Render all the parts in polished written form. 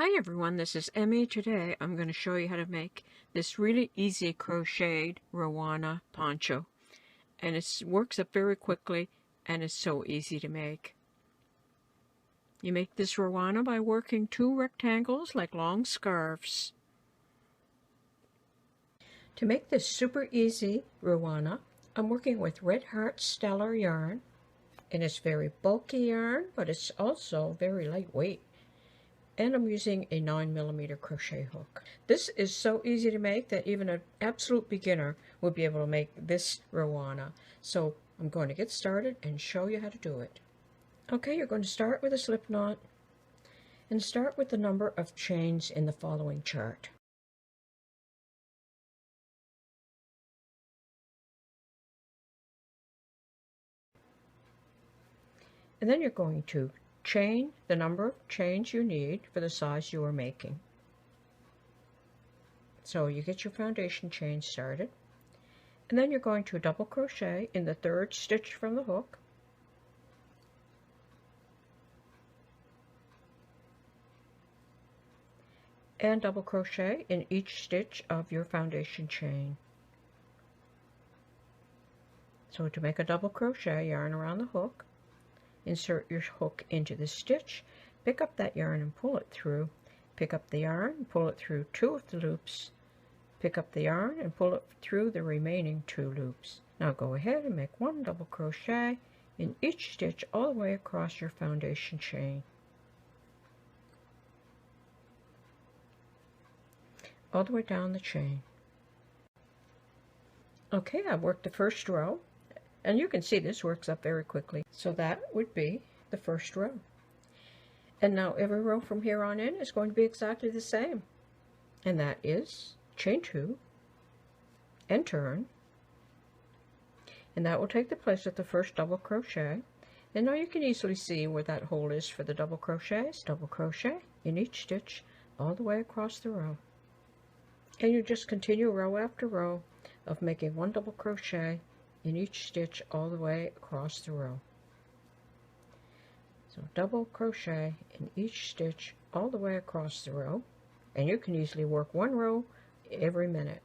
Hi everyone, this is Emmy. Today I'm going to show you how to make this really easy crocheted Ruana poncho. And it works up very quickly and it's so easy to make. You make this Ruana by working 2 rectangles like long scarves. To make this super easy Ruana, I'm working with Red Heart Stellar yarn. And it's very bulky yarn, but it's also very lightweight. And I'm using a 9mm crochet hook. This is so easy to make that even an absolute beginner will be able to make this Ruana. So I'm going to get started and show you how to do it. Okay, you're going to start with a slip knot and start with the number of chains in the following chart. And then you're going to chain the number of chains you need for the size you are making. So you get your foundation chain started, and then you're going to double crochet in the 3rd stitch from the hook, and double crochet in each stitch of your foundation chain. So to make a double crochet, yarn around the hook, insert your hook into the stitch, pick up that yarn and pull it through, pick up the yarn and pull it through 2 of the loops, pick up the yarn and pull it through the remaining 2 loops. Now go ahead and make 1 double crochet in each stitch all the way across your foundation chain. All the way down the chain. Okay, I've worked the first row, and you can see this works up very quickly. So that would be the first row. And now every row from here on in is going to be exactly the same. And that is chain 2 and turn. And that will take the place of the first double crochet. And now you can easily see where that hole is for the double crochets. Double crochet in each stitch all the way across the row. And you just continue row after row of making 1 double crochet in each stitch all the way across the row. So double crochet in each stitch all the way across the row, and you can easily work 1 row every minute.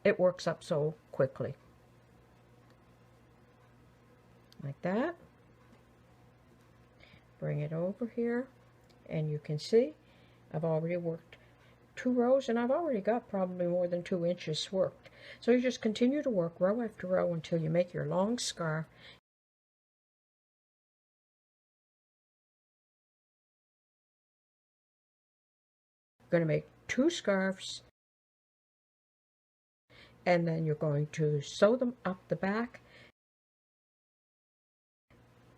It works up so quickly. Like that. Bring it over here, and you can see I've already worked 2 rows, and I've already got probably more than 2 inches worked. So you just continue to work row after row until you make your long scarf. You're going to make 2 scarves, and then you're going to sew them up the back.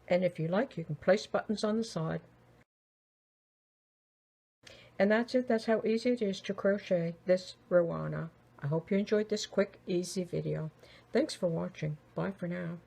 And if you like, you can place buttons on the side. And that's it. That's how easy it is to crochet this Ruana. I hope you enjoyed this quick, easy video. Thanks for watching. Bye for now.